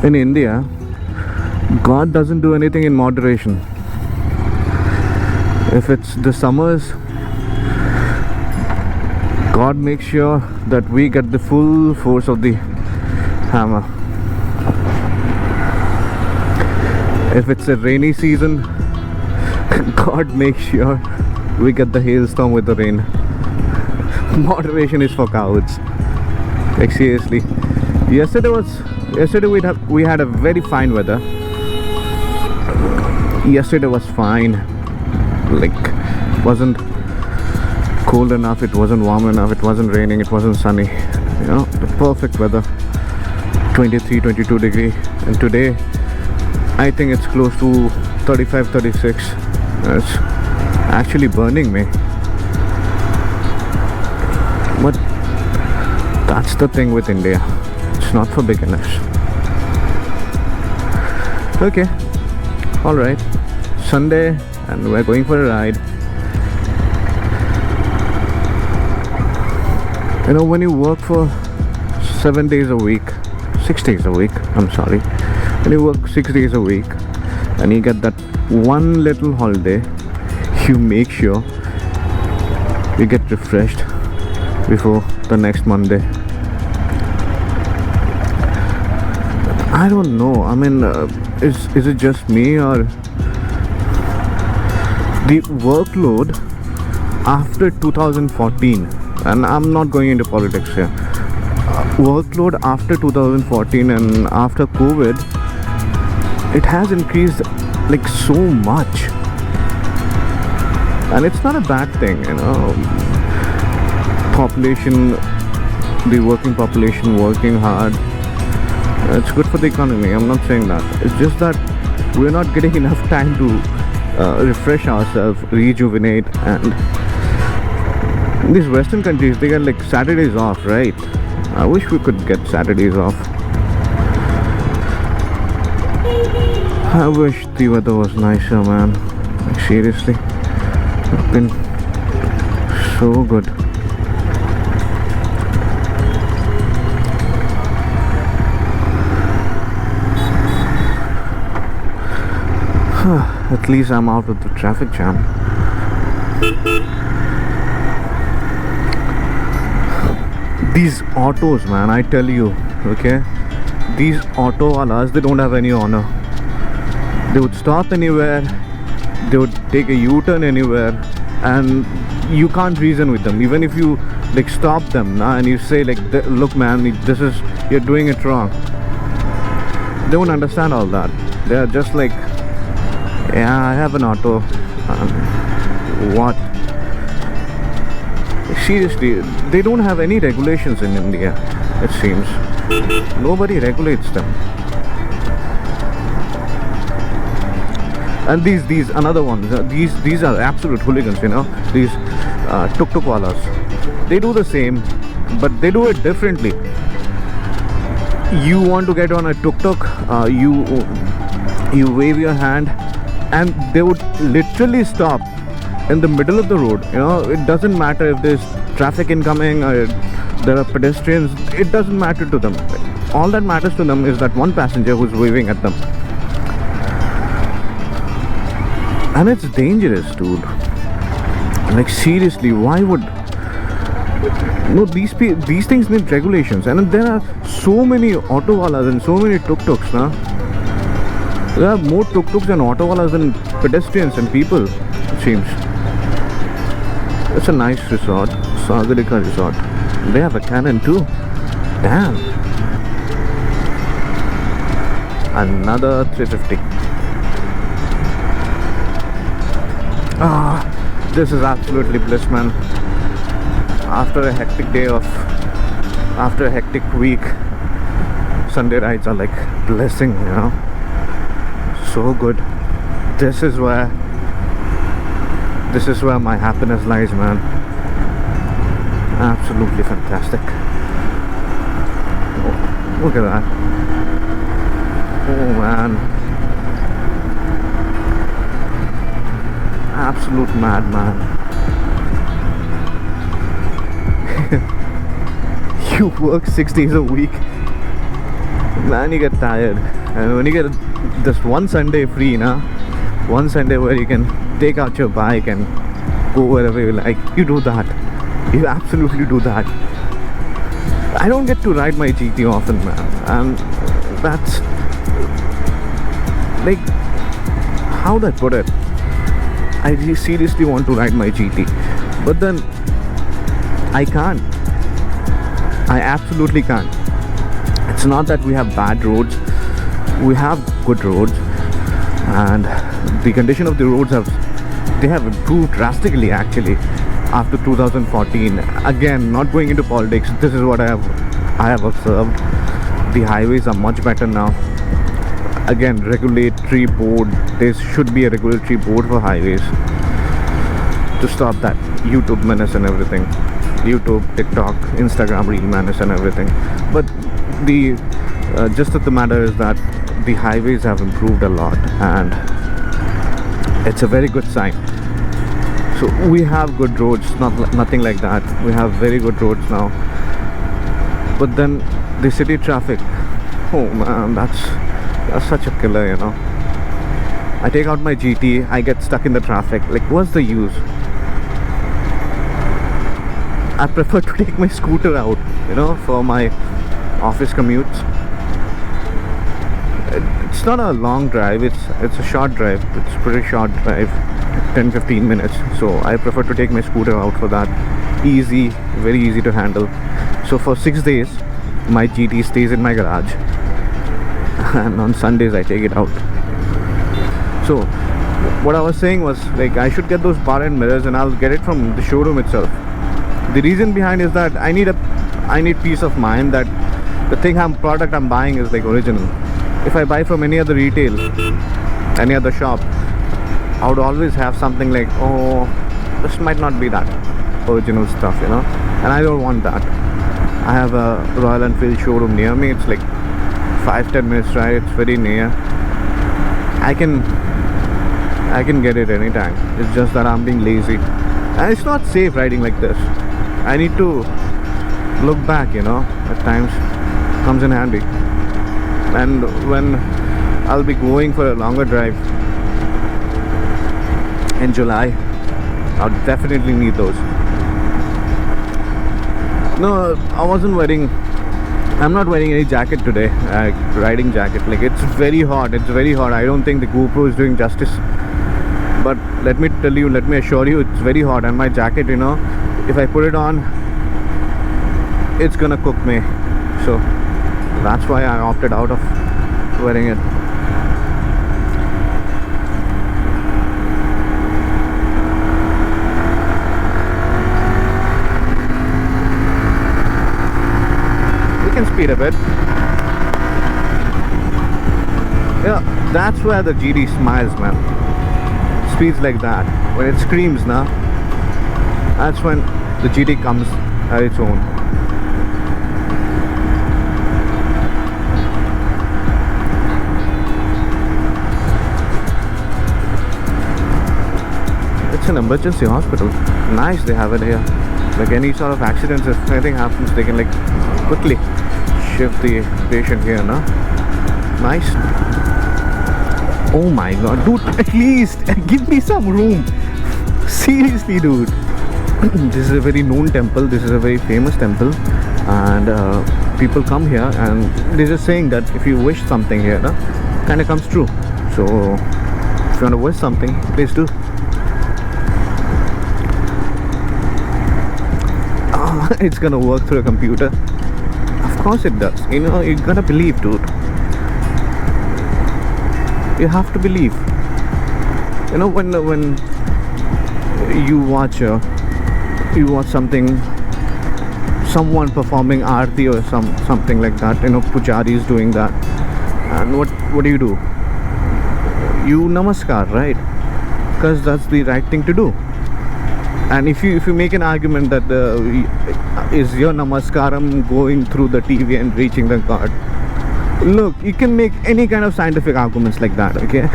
In India, God doesn't do anything in moderation. If it's the summers, God makes sure that we get the full force of the hammer. If it's a rainy season, God makes sure we get the hailstorm with the rain. Moderation is for cowards. Like seriously. Yesterday we had a very fine weather. Yesterday was fine. Like, wasn't cold enough, it wasn't warm enough, it wasn't raining, it wasn't sunny. You know, the perfect weather. 23, 22 degree. And today I think it's close to 35, 36. It's actually burning me. But that's the thing with India. It's not for beginners. Okay. Alright. Sunday and we're going for a ride. You know, when you work for 7 days a week, 6 days a week, I'm sorry. When you work 6 days a week and you get that one little holiday, you make sure you get refreshed before the next Monday. I don't know. I mean, is it just me, or the workload after 2014? And I'm not going into politics here. Workload after 2014 and after COVID, it has increased like so much, and it's not a bad thing, you know. Population, the working population working hard, it's good for the economy. I'm not saying that. It's just that we're not getting enough time to refresh ourselves, rejuvenate. And these Western countries, they get like Saturdays off, right? I wish we could get Saturdays off. I wish the weather was nicer, man. Like seriously, it's been so good. At least I'm out of the traffic jam. These autos, man, I tell you, okay, these auto walas, they don't have any honor. They would stop anywhere, they would take a U-turn anywhere, and you can't reason with them. Even if you like stop them and you say like, look man, this is, you're doing it wrong, they won't understand all that. They are just like, yeah, I have an auto. What? Seriously, they don't have any regulations in India, it seems. Nobody regulates them. And these another ones, these are absolute hooligans, you know. These tuk-tuk walas, they do the same, but they do it differently. You want to get on a tuk-tuk, you wave your hand, and they would literally stop in the middle of the road. You know, it doesn't matter if there's traffic incoming or there are pedestrians. It doesn't matter to them. All that matters to them is that one passenger who's waving at them. And it's dangerous, dude. Like seriously, why would... No, these things need regulations. And there are so many auto walas and so many tuk-tuks, nah? There are more tuk-tuks and auto walas than pedestrians and people, it seems. It's a nice resort, Sagarika Resort. They have a cannon too. Damn. Another 350. This is absolutely bliss, man. After a hectic week, Sunday rides are like blessing, you know. So good. This is where my happiness lies, man. Absolutely fantastic. Oh, look at that. Oh man, absolute madman. You work 6 days a week, man, you get tired. And when you get just one Sunday free, one Sunday where you can take out your bike and go wherever you like, you do that. You absolutely do that. I don't get to ride my GT often, man, and that's like, how do I put it? I seriously want to ride my GT, but then I can't. I absolutely can't. It's not that we have bad roads. We have good roads, and the condition of the roads have improved drastically actually after 2014. Again, not going into politics, this is what I have observed. The highways are much better now. Again, regulatory board, there should be a regulatory board for highways to stop that YouTube menace and everything. YouTube, TikTok, Instagram reel menace and everything. But the gist of the matter is that the highways have improved a lot, and it's a very good sign. So we have good roads, nothing like that. We have very good roads now. But then the city traffic, oh man, that's such a killer, you know. I take out my GT, I get stuck in the traffic. Like, what's the use? I prefer to take my scooter out, you know, for my office commutes. It's not a long drive, it's a short drive. It's a pretty short drive, 10-15 minutes. So I prefer to take my scooter out for that. Easy, very easy to handle. So for 6 days my GT stays in my garage, and on Sundays I take it out. So what I was saying was, like, I should get those bar end mirrors, and I'll get it from the showroom itself. The reason behind is that I need peace of mind that the product I'm buying is like original. If I buy from any other retail, any other shop, I would always have something like, oh, this might not be that original stuff, you know, and I don't want that. I have a Royal Enfield showroom near me. It's like 5-10 minutes ride. It's very near. I can get it anytime. It's just that I'm being lazy, and it's not safe riding like this. I need to look back, you know, at times. Comes in handy. And when I'll be going for a longer drive in July, I'll definitely need those. No, I'm not wearing any jacket today, riding jacket. Like, it's very hot. I don't think the GoPro is doing justice. But let me assure you, it's very hot, and my jacket, you know, if I put it on, it's gonna cook me. So that's why I opted out of wearing it. We can speed a bit. Yeah, that's where the GT smiles, man. Speeds like that. When it screams, nah, that's when the GT comes at its own. It's an emergency hospital. Nice, they have it here. Like, any sort of accidents, if anything happens, they can like quickly shift the patient here, no? Nice. Oh my god, dude, at least give me some room. Seriously, dude. This is a very known temple. This is a very famous temple, and people come here, and they're just saying that if you wish something here, kind of comes true. So if you want to wish something, please do. It's gonna work through a computer. Of course it does. You know, you gotta believe, dude. You have to believe. You know, when you watch something, someone performing aarti or something like that, you know, pujari is doing that, and what do? You namaskar, right? Because that's the right thing to do. And if you make an argument that is your namaskaram going through the TV and reaching the God, look, you can make any kind of scientific arguments like that, okay?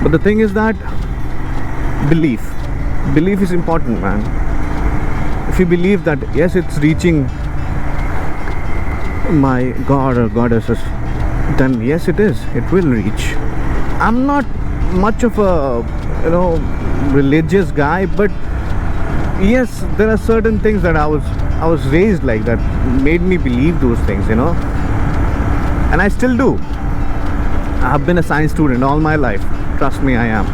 But the thing is that belief is important, man. If you believe that yes, it's reaching my god or goddesses, then yes, it is. It will reach. I'm not much of a, you know, religious guy, but yes, there are certain things that I was raised like that made me believe those things, you know, and I still do. I've been a science student all my life. Trust me, I am.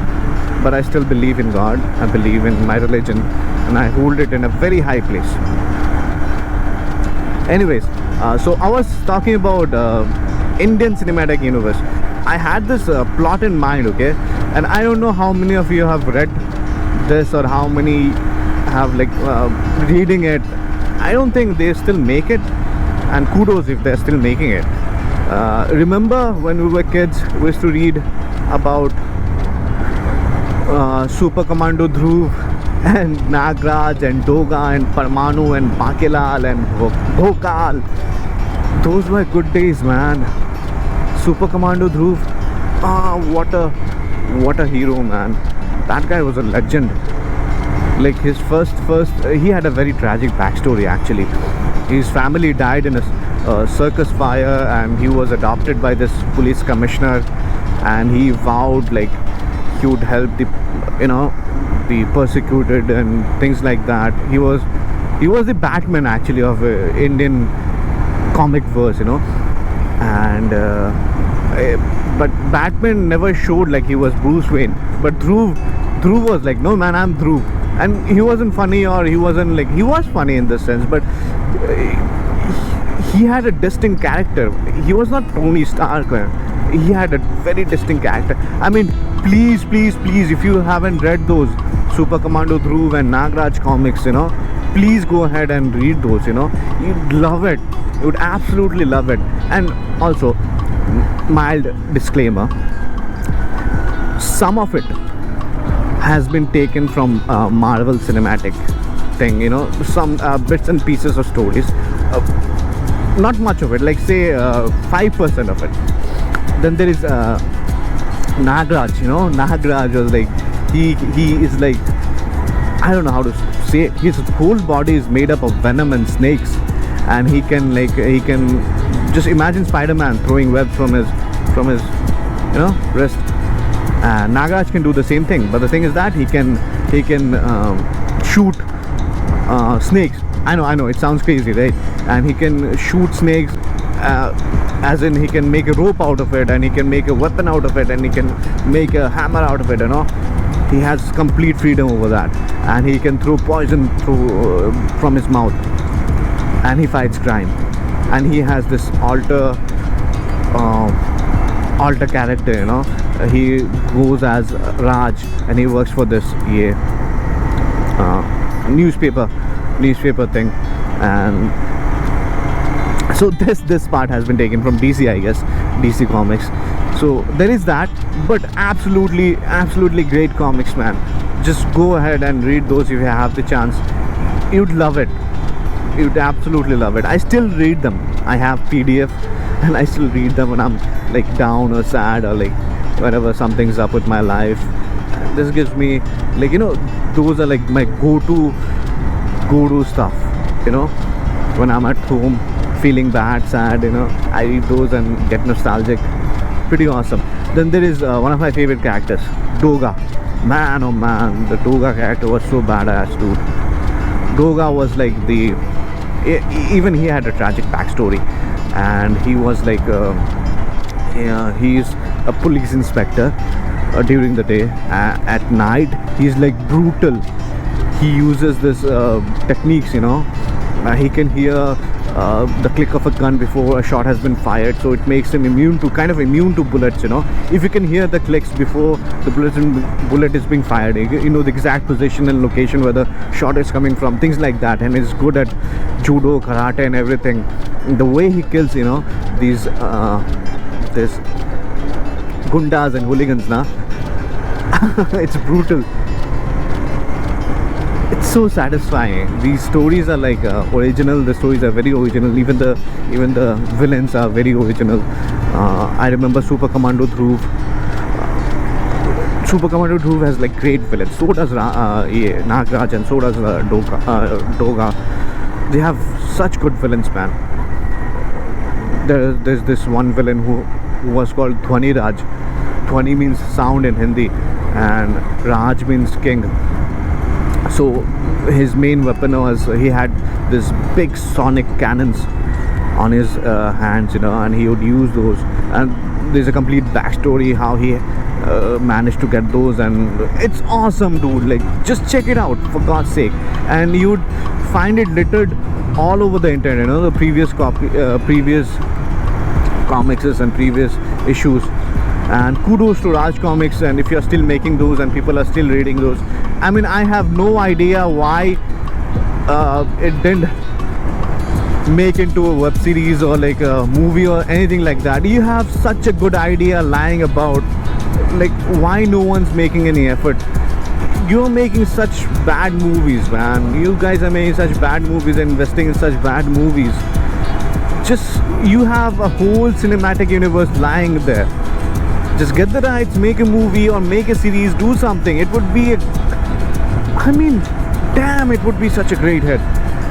But I still believe in God. I believe in my religion, and I hold it in a very high place. Anyways, so I was talking about Indian cinematic universe. I had this plot in mind, okay, and I don't know how many of you have read this or how many have like reading it. I don't think they still make it, and kudos if they're still making it. Remember when we were kids, we used to read about Super Commando Dhruv and Nagraj and Doga and Parmanu and Bakilal and Bhokal. Those were good days, man. Super Commando Dhruv, what a hero, man. That guy was a legend. Like his first he had a very tragic backstory actually. His family died in a circus fire, and he was adopted by this police commissioner, and he vowed like he would help the, you know, the persecuted and things like that. He was the Batman actually of Indian comic verse, you know. And but Batman never showed like he was Bruce Wayne, but Dhruv was like, no man, I'm Dhruv. And he wasn't funny, or he wasn't like, he was funny in this sense, but he had a distinct character. He was not Tony Stark. He had a very distinct character. I mean, please, if you haven't read those Super Commando Dhruv and Nagraj comics, you know, please go ahead and read those, you know. You'd love it. You would absolutely love it. And also, mild disclaimer, some of it has been taken from Marvel cinematic thing, you know, some bits and pieces of stories. Not much of it, like say 5% of it. Then there is Nagraj, you know. Nagraj was like, he is like, I don't know how to say it. His whole body is made up of venom and snakes, and he can just imagine Spider-Man throwing webs from his you know, wrist. Nagraj can do the same thing, but the thing is that he can shoot snakes. I know it sounds crazy, right? And he can shoot snakes, as in he can make a rope out of it, and he can make a weapon out of it, and he can make a hammer out of it, you know. He has complete freedom over that, and he can throw poison through from his mouth, and he fights crime. And he has this alter character, you know. He goes as Raj, and he works for this newspaper thing. And so this part has been taken from DC, I guess, DC Comics. So there is that, but absolutely great comics, man. Just go ahead and read those if you have the chance. You'd love it. You'd absolutely love it. I still read them. I have PDF, and I still read them when I'm like down or sad, or like whenever something's up with my life. This gives me, like, you know, those are like my go-to stuff, you know. When I'm at home feeling bad, sad, you know, I read those and get nostalgic. Pretty awesome. Then there is one of my favorite characters, Doga. Man, oh man, the Doga character was so badass, dude. Doga was like even he had a tragic backstory, and he was like he's a police inspector during the day. At night he's like brutal. He uses this techniques, you know. He can hear the click of a gun before a shot has been fired, so it makes him immune to bullets, you know. If you can hear the clicks before the bullet is being fired, you know the exact position and location where the shot is coming from, things like that. And he's good at judo, karate and everything. The way he kills, you know, these gundas and hooligans, na, it's brutal. It's so satisfying. These stories are like original. The stories are very original. Even the villains are very original. I remember Super Commando Dhruv. Super Commando Dhruv has like great villains. So does Nagraj, and so does Doga. They have such good villains, man. there's this one villain who was called Dhwani Raj. Dhwani means sound in Hindi, and Raj means king. So his main weapon was, he had this big sonic cannons on his hands, and he would use those. And there's a complete backstory how he managed to get those, and it's awesome, dude. Like, just check it out, for God's sake. And you'd find it littered all over the internet, the previous comics and previous issues. And kudos to Raj Comics, and if you're still making those and people are still reading those. I mean, I have no idea why it didn't make into a web series or like a movie or anything like that. You have such a good idea lying about, like, why no one's making any effort? You're making such bad movies, man. You guys are making such bad movies, investing in such bad movies. Just, you have a whole cinematic universe lying there. Just get the rights, make a movie or make a series, do something. It would be I mean, damn, it would be such a great hit.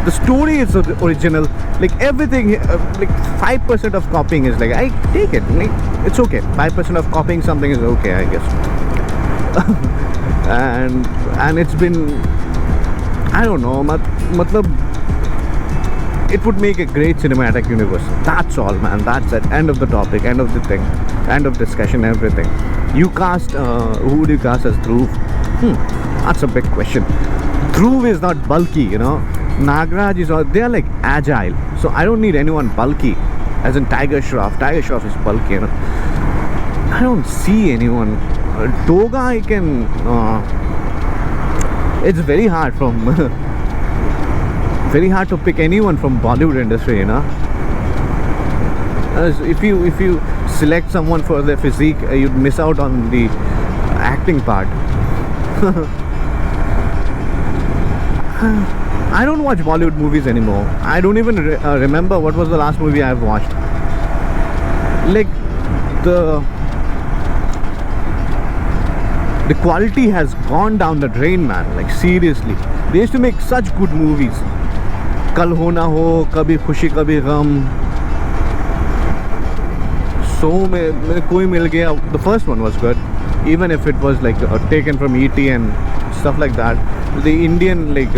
The story is original, like everything, like 5% of copying is like, I take it, like, it's okay. 5% of copying something is okay, I guess. and it's been, I don't know, matlab, it would make a great cinematic universe. That's all, man. That's it. End of the topic, end of the thing, end of discussion, everything. You cast, who would you cast as Dhruv? That's a big question. Dhruv is not bulky, Nagraj is all, they are like agile. So I don't need anyone bulky, as in Tiger Shroff. Tiger Shroff is bulky, I don't see anyone. Doga, I can. It's very hard very hard to pick anyone from Bollywood industry, As if you select someone for their physique, you'd miss out on the acting part. I don't watch Bollywood movies anymore. I don't even remember what was the last movie I've watched. Like, the quality has gone down the drain, man. Like, seriously, they used to make such good movies. Kal Ho Na Ho, Kabhi Khushi Kabhi Gham, So Koi Mil Gaya. The first one was good, even if it was like taken from E.T. and stuff like that. The Indian, like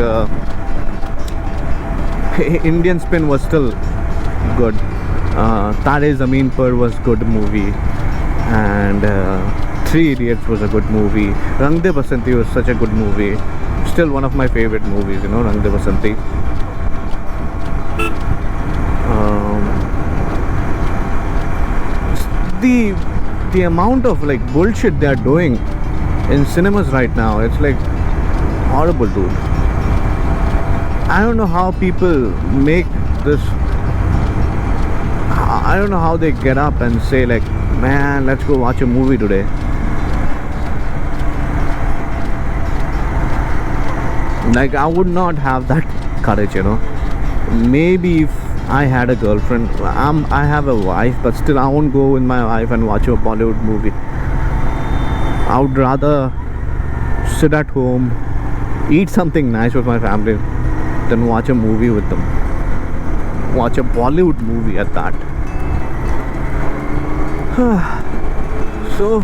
Indian spin was still good. Tare Zameen Par was good movie, and Three Idiots was a good movie. Rang De Basanti was such a good movie. Still one of my favorite movies, Rang De Basanti. The amount of like bullshit they are doing in cinemas right now, it's like horrible, dude. I don't know how people make this. I don't know how they get up and say like, man, let's go watch a movie today. Like, I would not have that courage, Maybe if I had a girlfriend, I have a wife, but still I won't go with my wife and watch a Bollywood movie. I would rather sit at home, eat something nice with my family, than watch a movie with them. Watch a Bollywood movie at that. So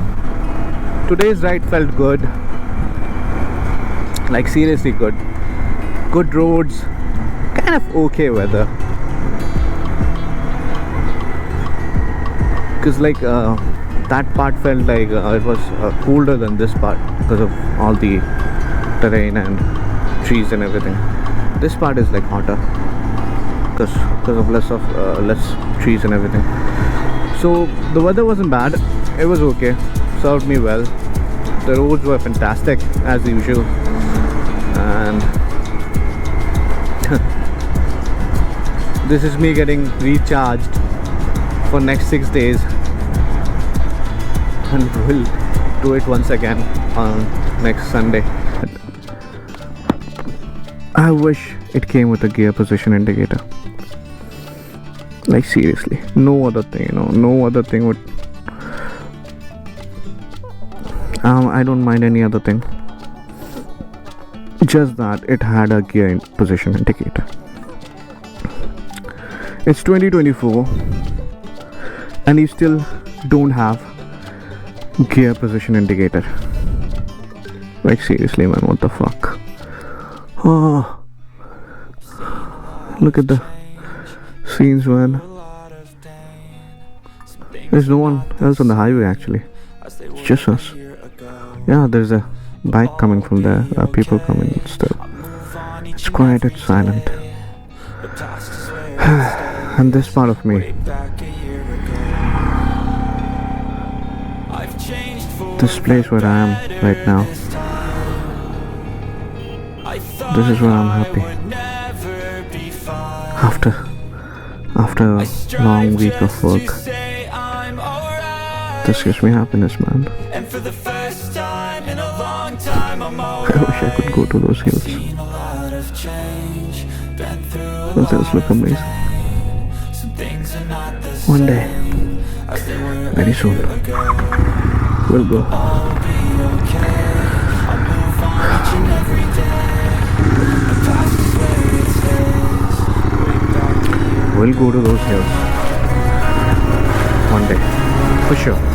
today's ride felt good. Like, seriously good. Good roads, kind of okay weather. Because like that part felt like it was colder than this part because of all the terrain and trees and everything. This part is like hotter because of less trees and everything. So the weather wasn't bad. It was okay. Served me well. The roads were fantastic as usual. And this is me getting recharged for next 6 days, and we'll do it once again on next Sunday. I wish it came with a gear position indicator. Like, seriously, no other thing, no other thing would. I don't mind any other thing, just that it had a gear position indicator. It's 2024. and you still don't have gear position indicator. Like seriously, man, what the fuck? Oh, look at the scenes, man. There's no one else on the highway actually. It's just us. Yeah, there's a bike coming from there. There are people coming, but still. It's quiet, it's silent. And this part of me, this place where I am right now, this is where I'm happy. After a long week of work, this gives me happiness, man. I wish I could go to those hills. Those hills look amazing. One day, very soon, we'll go. We'll go to those hills one day, for sure.